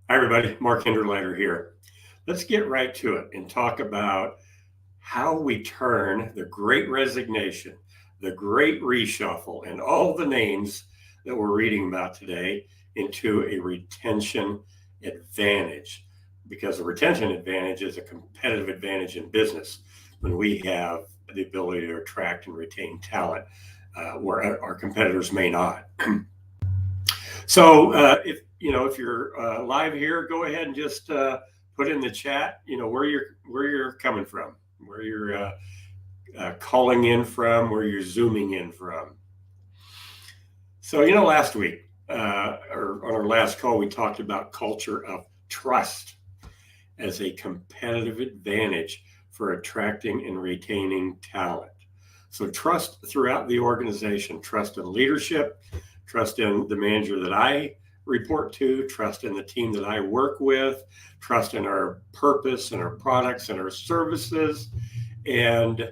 Hi, everybody. Mark Hinderleiter here. Let's get right to it and talk about how we turn the great resignation, the great reshuffle, and all the names that we're reading about today into a retention advantage. Because a retention advantage is a competitive advantage in business when we have the ability to attract and retain talent where our competitors may not. So if you're live here, go ahead and just put in the chat, where you're coming from, where you're calling in from, where you're zooming in from. So last week or on our last call, we talked about culture of trust as a competitive advantage for attracting and retaining talent. So trust throughout the organization, trust in leadership, trust in the manager that I report to, trust in the team that I work with, trust in our purpose and our products and our services, and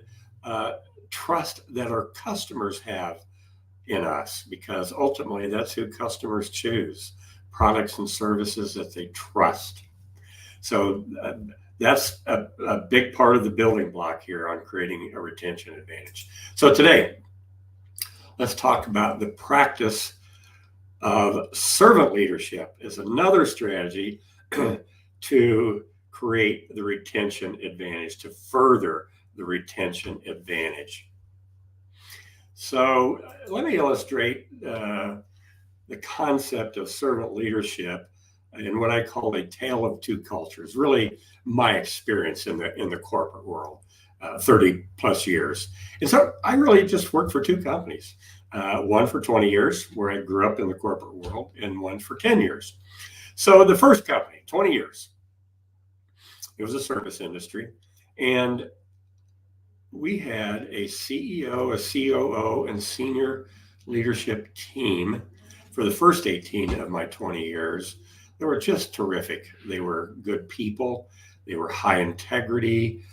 trust that our customers have in us, because ultimately that's who customers choose, products and services that they trust. So that's a big part of the building block here on creating a retention advantage. So today, let's talk about the practice of servant leadership as another strategy to create the retention advantage, to further the retention advantage. So let me illustrate the concept of servant leadership in what I call a tale of two cultures. Really, my experience in the corporate world, 30 plus years. And so I really just worked for two companies. One for 20 years, where I grew up in the corporate world, and one for 10 years. So the first company, 20 years, it was a service industry. And we had a CEO, a COO, and senior leadership team for the first 18 of my 20 years. They were just terrific. They were good people. They were high integrity.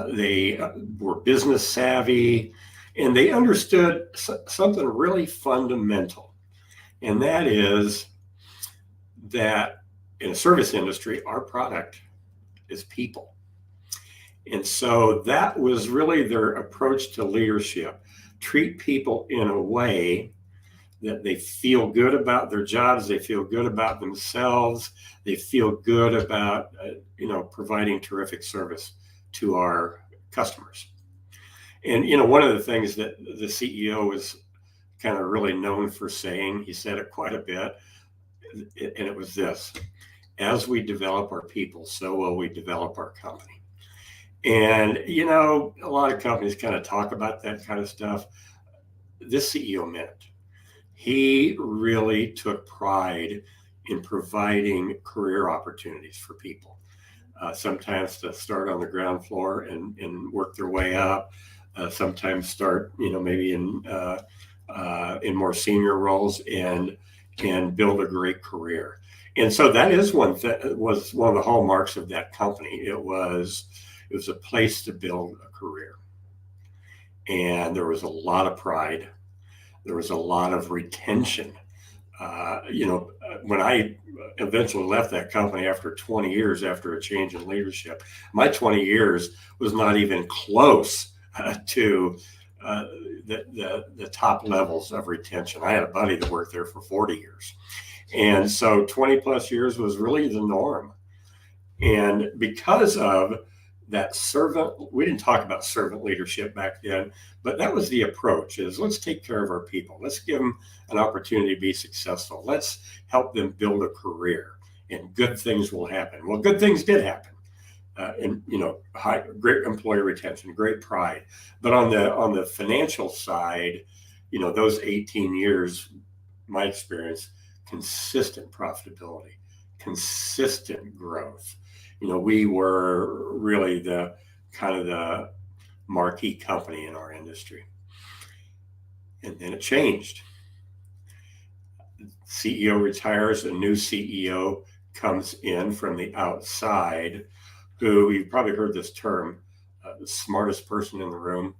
They were business savvy. And they understood something really fundamental. And that is that in a service industry, our product is people. And so that was really their approach to leadership. Treat people in a way that they feel good about their jobs, they feel good about themselves, they feel good about providing terrific service to our customers. And one of the things that the CEO was kind of really known for saying, he said it quite a bit, and it was this: as we develop our people, so will we develop our company. And a lot of companies kind of talk about that kind of stuff. This CEO meant it. He really took pride in providing career opportunities for people, sometimes to start on the ground floor and work their way up, sometimes start, maybe in more senior roles and build a great career. And so that is was one of the hallmarks of that company. It was a place to build a career. And there was a lot of pride. There was a lot of retention. When I eventually left that company after 20 years, after a change in leadership, my 20 years was not even close to the top levels of retention. I had a buddy that worked there for 40 years. And so 20 plus years was really the norm. And because of that we didn't talk about servant leadership back then, but that was the approach: is let's take care of our people. Let's give them an opportunity to be successful. Let's help them build a career, and good things will happen. Well, good things did happen. Great employee retention, great pride. But on the financial side, those 18 years, my experience, consistent profitability, consistent growth. We were really the marquee company in our industry. And then it changed. CEO retires, a new CEO comes in from the outside, who, you've probably heard this term, the smartest person in the room.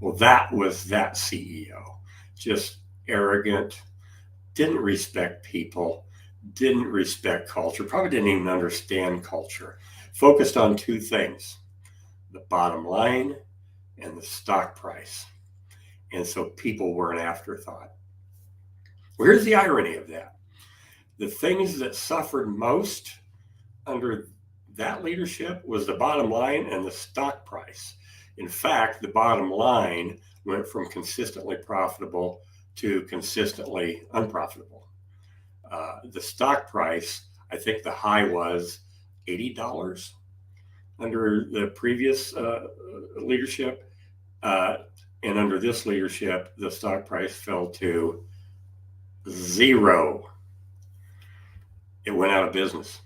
Well, that was that CEO. Just arrogant, didn't respect people, didn't respect culture, probably didn't even understand culture, focused on two things: the bottom line and the stock price. And so people were an afterthought. Well, here's the irony of that. The things that suffered most under that leadership was the bottom line and the stock price. In fact, the bottom line went from consistently profitable to consistently unprofitable. The stock price, I think the high was $80 under the previous leadership. And under this leadership, the stock price fell to zero. It went out of business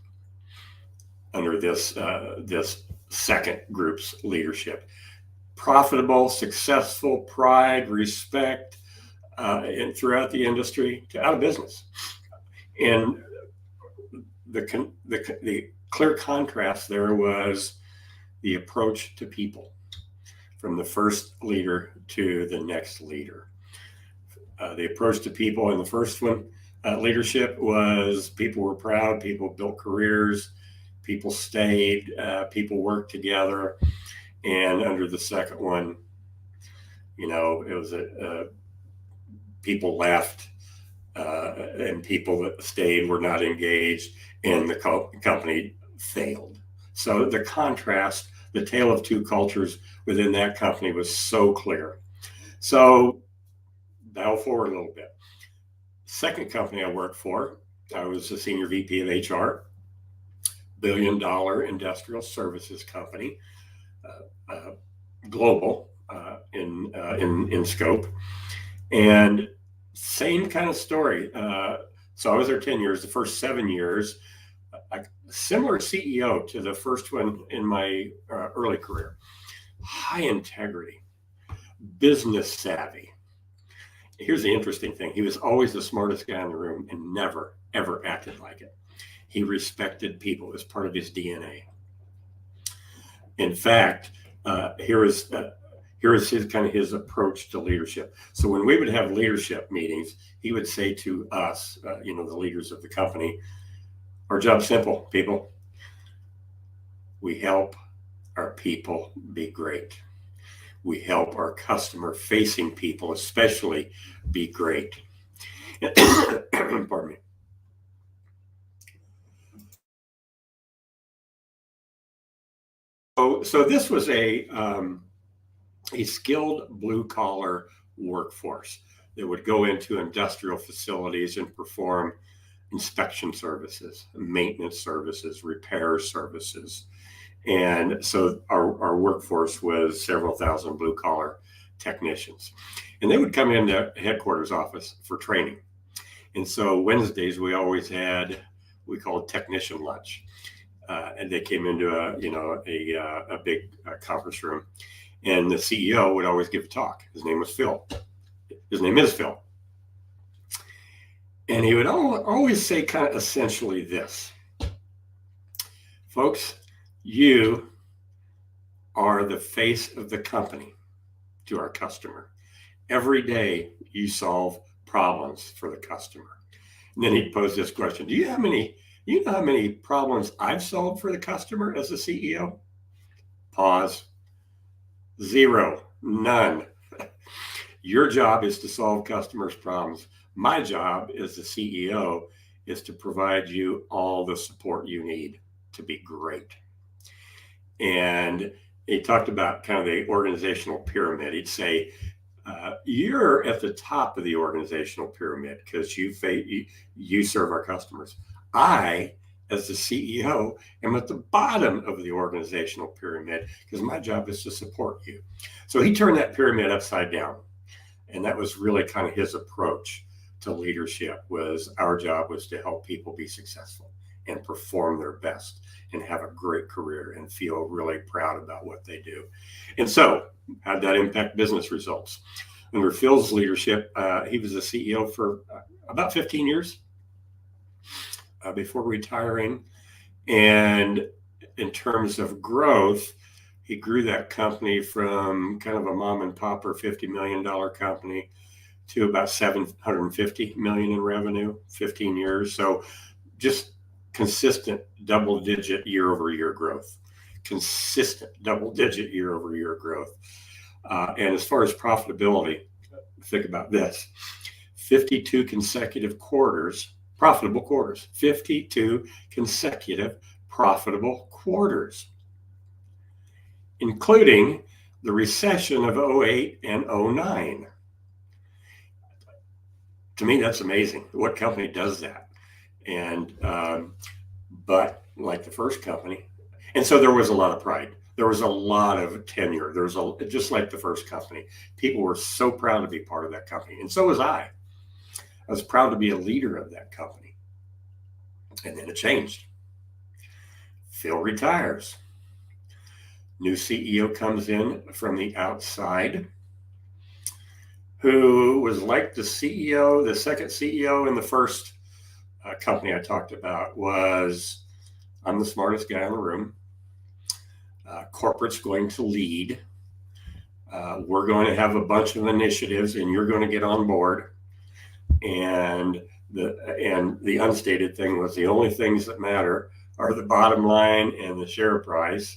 under this second group's leadership. Profitable, successful, pride, respect, and throughout the industry, out of business. And the clear contrast there was the approach to people, from the first leader to the next leader. The approach to people in the first one, leadership, was people were proud, people built careers, people stayed, people worked together. And under the second one, it was people left, and people that stayed were not engaged, and the company failed. So the contrast, the tale of two cultures within that company was so clear. So dial forward a little bit. Second company I worked for, I was a senior VP of HR, billion-dollar industrial services company, global in scope, and same kind of story. So I was there 10 years. The first 7 years, a similar CEO to the first one in my early career. High integrity, business savvy. Here's the interesting thing. He was always the smartest guy in the room and never, ever acted like it. He respected people. It was part of his DNA. In fact, here is his approach to leadership. So when we would have leadership meetings, he would say to us, the leaders of the company, "Our job's simple, people. We help our people be great. We help our customer-facing people, especially, be great." Pardon me. So this was a skilled blue-collar workforce that would go into industrial facilities and perform inspection services, maintenance services, repair services. And so our workforce was several thousand blue-collar technicians. And they would come into headquarters office for training. And so Wednesdays, we always had, we called technician lunch. And they came into a big conference room. And the CEO would always give a talk. His name was Phil. His name is Phil. And he would always say kind of essentially this: "Folks, you are the face of the company to our customer. Every day you solve problems for the customer." And then he'd pose this question: "Do you know how many problems I've solved for the customer as a CEO?" Pause. Zero. None. Your job is to solve customers' problems. My job as the CEO is to provide you all the support you need to be great. And he talked about kind of the organizational pyramid. He'd say, you're at the top of the organizational pyramid because you serve our customers. I, as the CEO, am at the bottom of the organizational pyramid because my job is to support you. So he turned that pyramid upside down. And that was really kind of his approach to leadership. Was our job was to help people be successful and perform their best and have a great career and feel really proud about what they do. And so how'd that impact business results? Under Phil's leadership, he was the CEO for about 15 years before retiring. And in terms of growth, he grew that company from kind of a mom and pop or $50 million company to about $750 million in revenue, 15 years. So just consistent double-digit year-over-year growth. Consistent double-digit year-over-year growth. And as far as profitability, think about this: 52 consecutive quarters, profitable quarters. 52 consecutive profitable quarters, including the recession of 08 and 09. To me, that's amazing. What company does that? And but like the first company, and so there was a lot of pride. There was a lot of tenure. There was just like the first company. People were so proud to be part of that company, and so was I. I was proud to be a leader of that company. And then it changed. Phil retires. New CEO comes in from the outside, who was like the CEO, the second CEO in the first company I talked about. Was, I'm the smartest guy in the room. Corporate's going to lead. We're going to have a bunch of initiatives, and you're going to get on board. And the unstated thing was, the only things that matter are the bottom line and the share price.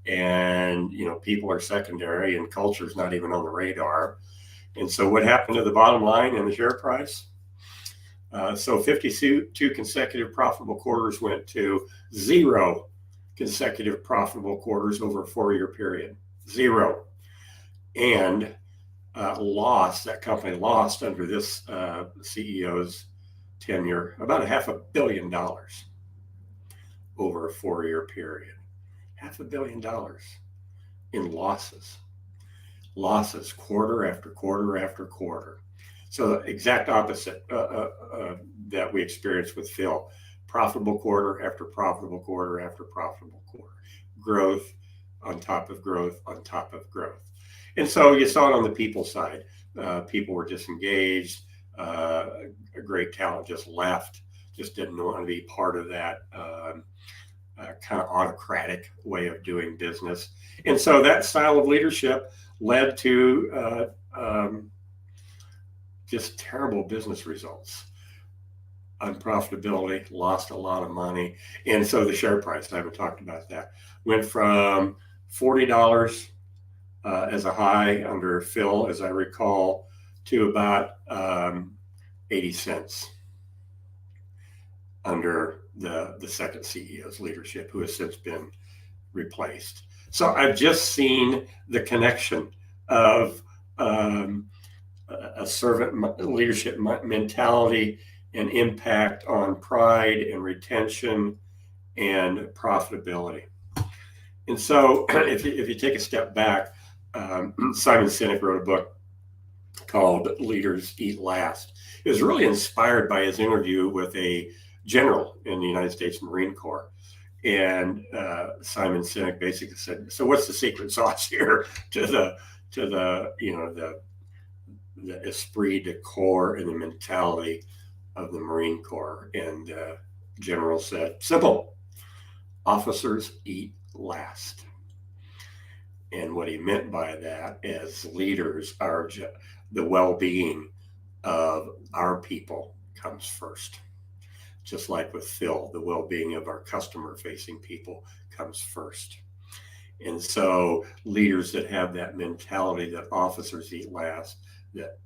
And people are secondary, and culture's not even on the radar. And so what happened to the bottom line and the share price? So 52 consecutive profitable quarters went to 0 consecutive profitable quarters over a 4-year period. 0. And that company lost under this CEO's tenure about $500 million over a 4-year period. $500 million in losses. Losses quarter after quarter after quarter. So the exact opposite that we experienced with Phil. Profitable quarter after profitable quarter after profitable quarter. Growth on top of growth on top of growth. And so you saw it on the people side. People were disengaged. A great talent just left, just didn't want to be part of that kind of autocratic way of doing business. And so that style of leadership led to just terrible business results. Unprofitability, lost a lot of money. And so the share price, I haven't talked about that, went from $40 as a high under Phil, as I recall, to about 80 cents under the second CEO's leadership, who has since been replaced. So I've just seen the connection of a servant leadership mentality and impact on pride and retention and profitability. And so if you take a step back, Simon Sinek wrote a book called Leaders Eat Last. It was really inspired by his interview with a general in the United States Marine Corps. And Simon Sinek basically said, so what's the secret sauce here to the esprit de corps and the mentality of the Marine Corps? And general said, simple: officers eat last. And what he meant by that, as leaders, are the well-being of our people comes first. Just like with Phil, the well-being of our customer-facing people comes first. And so leaders that have that mentality that officers eat last, that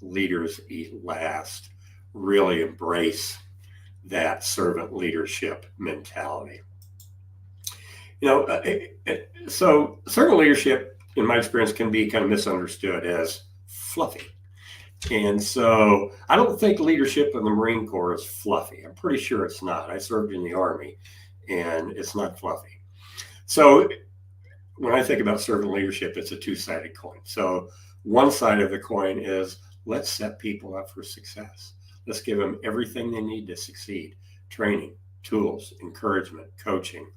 leaders eat last, really embrace that servant leadership mentality. So servant leadership, in my experience, can be kind of misunderstood as fluffy. And so I don't think leadership in the Marine Corps is fluffy. I'm pretty sure it's not. I served in the Army, and it's not fluffy. So when I think about servant leadership, it's a two-sided coin. So one side of the coin is, let's set people up for success. Let's give them everything they need to succeed: training, tools, encouragement, coaching,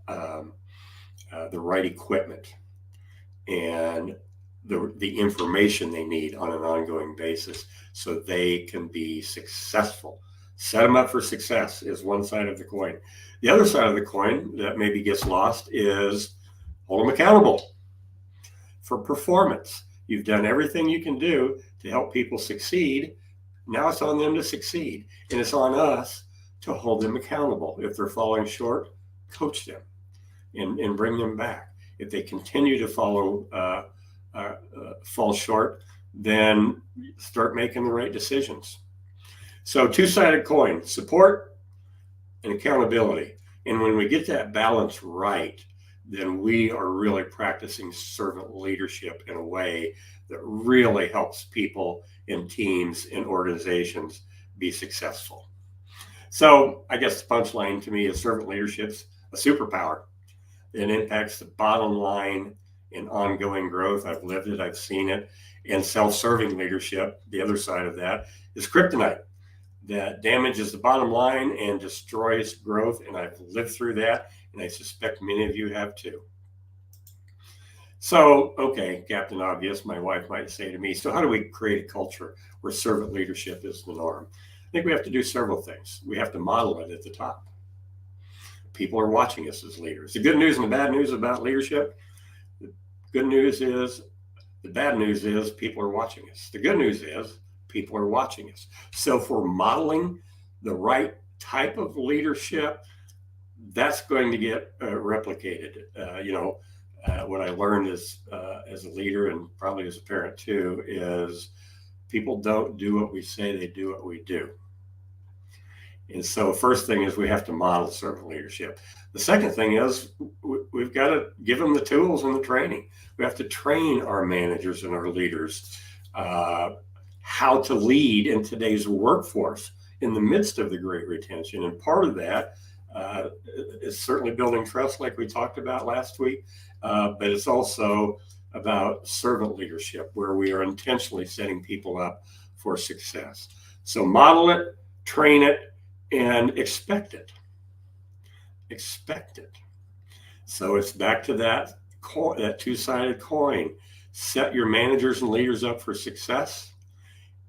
the right equipment, and the information they need on an ongoing basis so they can be successful. Set them up for success is one side of the coin. The other side of the coin that maybe gets lost is hold them accountable for performance. You've done everything you can do to help people succeed. Now it's on them to succeed. And it's on us to hold them accountable. If they're falling short, coach them and bring them back. If they continue to fall short, then start making the right decisions. So two-sided coin, support and accountability. And when we get that balance right, then we are really practicing servant leadership in a way that really helps people in teams and organizations be successful. So I guess the punchline to me is servant leadership's a superpower. It impacts the bottom line in ongoing growth. I've lived it, I've seen it. And self-serving leadership, the other side of that, is kryptonite that damages the bottom line and destroys growth. And I've lived through that, and I suspect many of you have too. So, okay, Captain Obvious, my wife might say to me, so how do we create a culture where servant leadership is the norm? I think we have to do several things. We have to model it at the top. People are watching us as leaders. The good news and the bad news about leadership, the good news is, the bad news is people are watching us. The good news is people are watching us. So if we're modeling the right type of leadership, that's going to get replicated. What I learned as a leader and probably as a parent too is people don't do what we say, they do what we do. And so first thing is we have to model servant leadership. The second thing is we've got to give them the tools and the training. We have to train our managers and our leaders how to lead in today's workforce in the midst of the great retention. And part of that is certainly building trust like we talked about last week, but it's also about servant leadership where we are intentionally setting people up for success. So model it, train it, and expect it. Expect it. So it's back to that two-sided coin. Set your managers and leaders up for success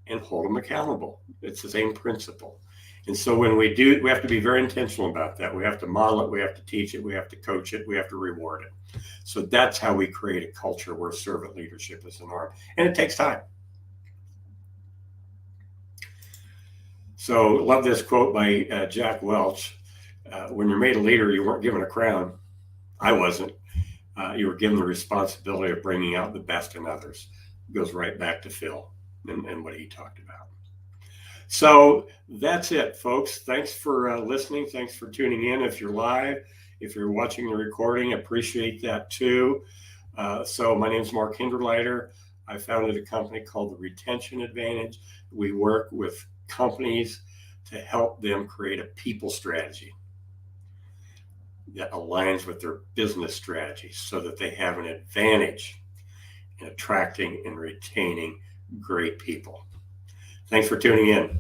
and hold them accountable. It's the same principle. And so when we do, we have to be very intentional about that. We have to model it, we have to teach it, we have to coach it, we have to reward it. So that's how we create a culture where servant leadership is the norm. And it takes time. So love this quote by Jack Welch. When you're made a leader, you weren't given a crown. I wasn't. You were given the responsibility of bringing out the best in others. It goes right back to Phil and what he talked about. So that's it, folks. Thanks for listening. Thanks for tuning in. If you're live, if you're watching the recording, appreciate that too. So my name is Mark Hinderleiter. I founded a company called the Retention Advantage. We work with companies to help them create a people strategy that aligns with their business strategy so that they have an advantage in attracting and retaining great people. Thanks for tuning in.